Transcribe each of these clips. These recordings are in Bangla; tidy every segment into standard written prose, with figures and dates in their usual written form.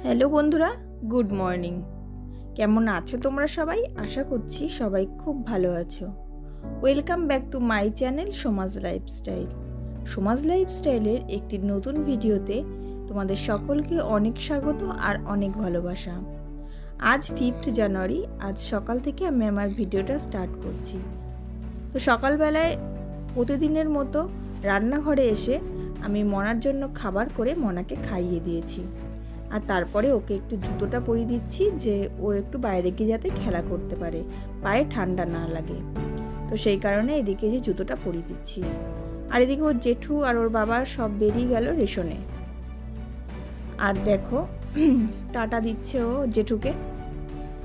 হ্যালো বন্ধুরা, গুড মর্নিং। কেমন আছো তোমরা সবাই? আশা করছি সবাই খুব ভালো আছো। Welcome back to my channel সমাজ লাইফস্টাইল। সমাজ লাইফস্টাইলের একটি নতুন ভিডিওতে তোমাদের সকলকে অনেক স্বাগত আর অনেক ভালোবাসা। আজ 5th জানুয়ারি, আজ সকাল থেকে আমি আমার ভিডিওটা স্টার্ট করছি। তো সকালবেলায় প্রতিদিনের মতো রান্নাঘরে এসে আমি মনার জন্য খাবার করে মনাকে খাইয়ে দিয়েছি। আর তারপরে ওকে একটু জুতোটা পরিয়ে দিচ্ছি, যে ও একটু বাইরে গিয়ে যাতে খেলা করতে পারে, পায়ে ঠান্ডা না লাগে। তো সেই কারণে এদিকে যে জুতোটা পরিয়ে দিচ্ছি। আর এদিকে ওর জেঠু আর ওর বাবা সব বেরিয়ে গেল রেশনে। আর দেখো টাটা দিচ্ছে ও জেঠুকে।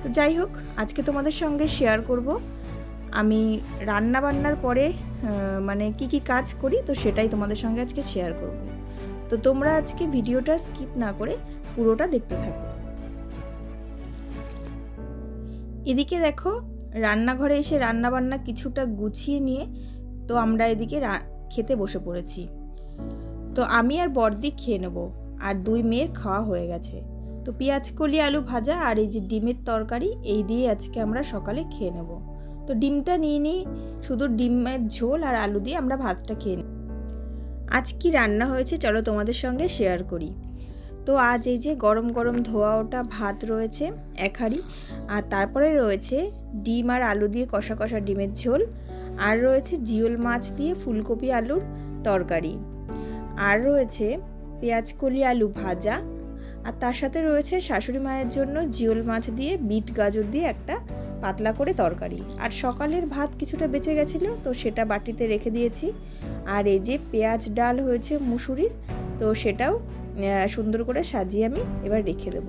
তো যাই হোক, আজকে তোমাদের সঙ্গে শেয়ার করব আমি রান্না বান্নার পরে মানে কি কাজ করি, তো সেটাই তোমাদের সঙ্গে আজকে শেয়ার করব। তো তোমরা আজকে ভিডিওটা স্কিপ না করে পুরোটা দেখতে থাকো। এদিকে দেখো, রান্নাঘরে এসে রান্না বান্না কিছুটা গুছিয়ে নিয়ে তো আমরা এদিকে খেতে বসে পড়েছি। তো আমি আর বড়দি খেয়ে নেব, আর দুই মেয়ের খাওয়া হয়ে গেছে। তো পেঁয়াজ কলি আলু ভাজা আর এই যে ডিমের তরকারি, এই দিয়ে আজকে আমরা সকালে খেয়ে নেব। তো ডিমটা নিয়ে নিই, শুধু ডিমের ঝোল আর আলু দিয়ে আমরা ভাতটা খেয়ে নিই। আজ কি রান্না হয়েছে চলো তোমাদের সঙ্গে শেয়ার করি। তো আজ এই যে গরম গরম ধোয়া ওটা ভাত রয়েছে এক হাঁড়ি, আর তারপরে রয়েছে ডিম আর আলু দিয়ে কষা কষা ডিমের ঝোল, আর রয়েছে জিওল মাছ দিয়ে ফুলকপি আলুর তরকারি, আর রয়েছে পেঁয়াজ কলি আলু ভাজা, আর তার সাথে রয়েছে শাশুড়ি মায়ের জন্য জিওল মাছ দিয়ে বিট গাজর দিয়ে একটা পাতলা করে তরকারি। আর সকালের ভাত কিছুটা বেঁচে গেছিলো, তো সেটা বাটিতে রেখে দিয়েছি। আর এই যে পেঁয়াজ ডাল হয়েছে মুসুরির, তো সেটাও সুন্দর করে সাজিয়ে আমি এবার রেখে দেব।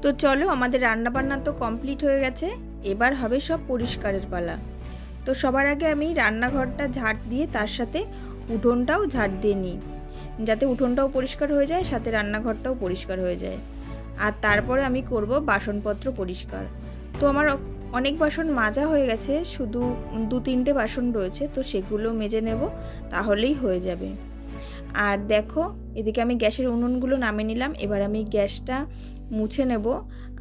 তো চলো, আমাদের রান্নাবান্না তো কমপ্লিট হয়ে গেছে, এবার হবে সব পরিষ্কারের পালা। তো সবার আগে আমি রান্নাঘরটা ঝাঁট দিয়ে তার সাথে উঠোনটাও ঝাঁট দিয়ে নিই, যাতে উঠোনটাও পরিষ্কার হয়ে যায়, সাথে রান্নাঘরটাও পরিষ্কার হয়ে যায়। আর তারপরে আমি করব বাসনপত্র পরিষ্কার। তো আমার অনেক বাসন মাজা হয়ে গেছে, শুধু 2-3টে বাসন রয়েছে, তো সেগুলো মেজে নেব, তাহলেই হয়ে যাবে। আর দেখো, এদিকে আমি গ্যাসের উনুনগুলো নামিয়ে নিলাম। এবার আমি গ্যাসটা মুছে নেব।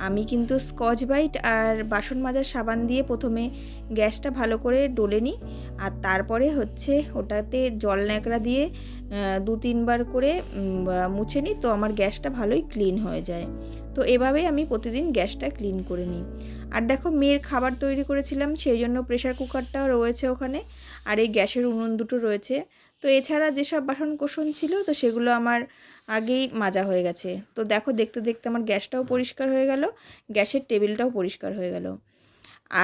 আমি কিন্তু স্কচ ব্রাইট আর বাসন মাজার সাবান দিয়ে প্রথমে গ্যাসটা ভালো করে ডলে নিই, আর তারপরে হচ্ছে ওটাতে জল ন্যাকড়া দিয়ে 2-3 বার করে মুছে নিই, তো আমার গ্যাসটা ভালোই ক্লিন হয়ে যায়। তো এভাবেই আমি প্রতিদিন গ্যাসটা ক্লিন করে নিই। আর দেখো, মেয়ের খাবার তৈরি করেছিলাম, সেই জন্য প্রেশার কুকারটাও রয়েছে ওখানে, আর এই গ্যাসের উনুন দুটো রয়েছে। তো এছাড়া যেসব বাসন কোসন ছিল, তো সেগুলো আমার আগেই মাজা হয়ে গেছে। তো দেখো, দেখতে দেখতে আমার গ্যাসটাও পরিষ্কার হয়ে গেল, গ্যাসের টেবিলটাও পরিষ্কার হয়ে গেল।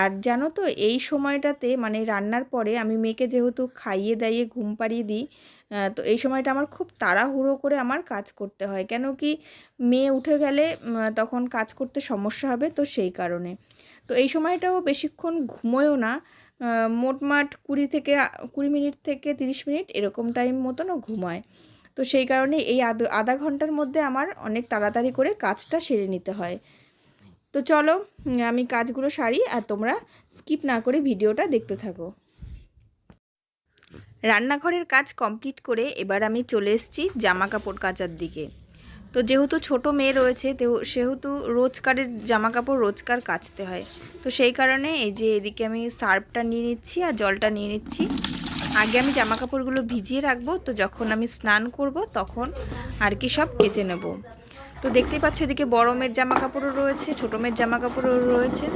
আর জানো তো, এই সময়টাতে মানে রান্নার পরে আমি মেয়েকে যেহেতু খাইয়ে দাইয়ে ঘুম পাড়িয়ে দিই, তো এই সময়টা আমার খুব তাড়াহুড়ো করে আমার কাজ করতে হয়, কেন কি মেয়ে উঠে গেলে তখন কাজ করতে সমস্যা হবে, তো সেই কারণে। তো এই সময়টাও বেশিক্ষণ ঘুমোয়ও না, মোটমাট 20 মিনিট থেকে 30 মিনিট এরকম টাইম মতনও ঘুমায়। তো সেই কারণে এই আধা ঘন্টার মধ্যে আমার অনেক তাড়াতাড়ি করে কাজটা সেরে নিতে হয়। তো চলো, আমি কাজগুলো সারি, আর তোমরা স্কিপ না করে ভিডিওটা দেখতে থাকো। রান্নাঘরের কাজ কমপ্লিট করে এবার আমি চলে এসেছি জামা কাপড় কাচার দিকে। তো যেহেতু ছোট মেয়ে রয়েছে, সেহেতু রোজকারের জামা কাপড় রোজকার কাচতে হয়। তো সেই কারণে এই যে এদিকে আমি সার্ফটা নিয়ে নিচ্ছি আর জলটা নিয়ে নিচ্ছি। আগে আমি জামা কাপড়গুলো ভিজিয়ে রাখবো, তো যখন আমি স্নান করব তখন আর কি সব কেচে নেব। তো দেখতেই পাচ্ছ, এদিকে বড় মেয়ের জামা কাপড়ও রয়েছে, ছোটো মেয়ের জামা কাপড়ও রয়েছে।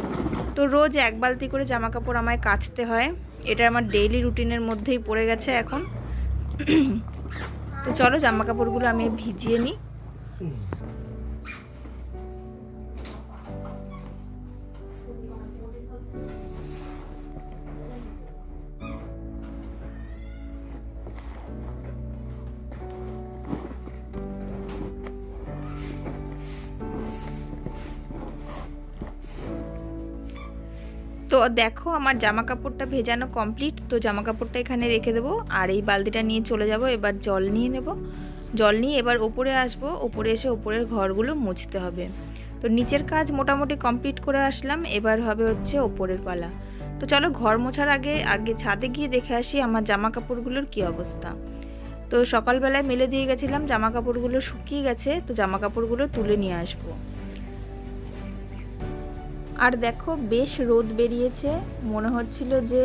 তো রোজ 1 বালতি করে জামা কাপড় আমায় কাচতে হয়, এটা আমার ডেইলি রুটিনের মধ্যেই পড়ে গেছে এখন। তো চলো, জামা কাপড়গুলো আমি ভিজিয়ে নিই। তো দেখো, আমার জামা কাপড়টা ভেজানো কমপ্লিট। তো জামা কাপড়টা এখানে রেখে দেবো, আর এই বালতিটা নিয়ে চলে যাব। এবার জল নিয়ে নেব, জল নিয়ে এবার ওপরে আসবো, ওপরে এসে ওপরের ঘরগুলো মুছতে হবে। তো নিচের কাজ মোটামুটি কমপ্লিট করে আসলাম, এবার হবে হচ্ছে ওপরের পালা। তো চলো, ঘর মোছার আগে ছাদে গিয়ে দেখে আসি আমার জামা কাপড়গুলোর কী অবস্থা। তো সকালবেলায় মেলে দিয়ে গেছিলাম, জামা কাপড়গুলো শুকিয়ে গেছে, তো জামা কাপড়গুলো তুলে নিয়ে আসবো। আর দেখো বেশ রোদ বেরিয়েছে, মনে হচ্ছিল যে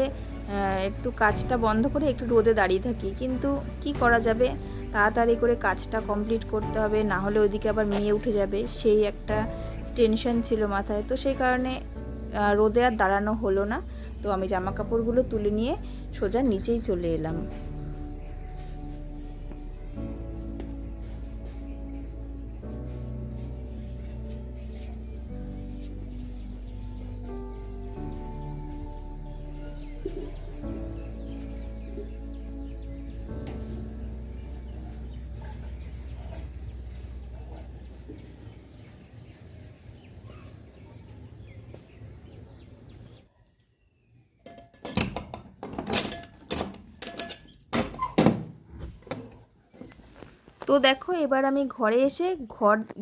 একটু কাজটা বন্ধ করে একটু রোদে দাঁড়িয়ে থাকি, কিন্তু কি করা যাবে, তাড়াতাড়ি করে কাজটা কমপ্লিট করতে হবে, না হলে ওইদিকে আবার মেয়ে উঠে যাবে, সেই একটা টেনশন ছিল মাথায়। তো সেই কারণে রোদে আর দাঁড়ানো হলো না। তো আমি জামা কাপড়গুলো তুলে নিয়ে সোজা নিচেই চলে এলাম। তো দেখো এবার আমি ঘরে এসে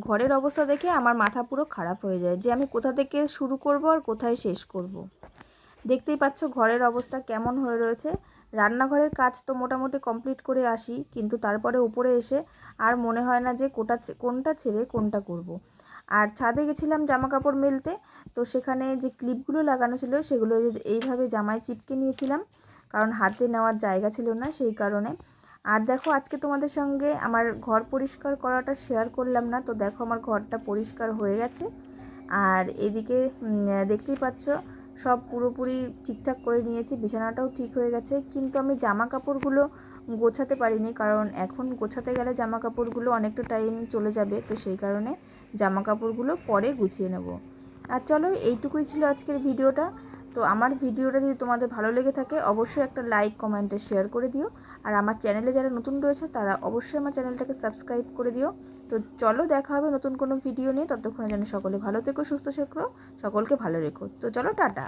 ঘরের অবস্থা দেখে আমার মাথা পুরো খারাপ হয়ে যায় যে আমি কোথা থেকে শুরু করব আর কোথায় শেষ করব। দেখতেই পাচ্ছ ঘরের অবস্থা কেমন হয়ে রয়েছে। রান্নাঘরের কাজ তো মোটামুটি কমপ্লিট করে আসি, কিন্তু তারপরে উপরে এসে আর মনে হয় না যে কোনটা ছেড়ে কোনটা করব। আর ছাদে গেছিলাম জামা কাপড় মেলতে, তো সেখানে যে ক্লিপগুলো লাগানো ছিল সেগুলো এইভাবে জামায় চিপকে নিয়েছিলাম, কারণ হাতে নেওয়ার জায়গা ছিল না, সেই কারণে। আর দেখো আজকে তোমাদের সঙ্গে আমার ঘর পরিষ্কার করাটা শেয়ার করলাম না, তো দেখো আমার ঘরটা পরিষ্কার হয়ে গেছে। আর এদিকে দেখতেই পাচ্ছ সব পুরোপুরি ঠিকঠাক করে নিয়েছি, বিছানাটাও ঠিক হয়ে গেছে, কিন্তু আমি জামা কাপড়গুলো গোছাতে পারিনি, কারণ এখন গোছাতে গেলে জামা কাপড়গুলো অনেকটা টাইম চলে যাবে, তো সেই কারণে জামা কাপড়গুলো পরে গুছিয়ে নেব। আর চলো এইটুকুই ছিল আজকের ভিডিওটা। তো আমার ভিডিওটা যদি তোমাদের ভালো লেগে থাকে অবশ্যই একটা লাইক কমেন্টে শেয়ার করে দিও। আর আমার চ্যানেলে যারা নতুন রয়েছে তারা অবশ্যই আমার চ্যানেলটাকে সাবস্ক্রাইব করে দিও। তো চলো দেখা হবে নতুন কোনো ভিডিও নিয়ে, ততক্ষণে যেন সকলে ভালো থেকো, সুস্থ থেকো, সকলকে ভালো রেখো। তো চলো টাটা।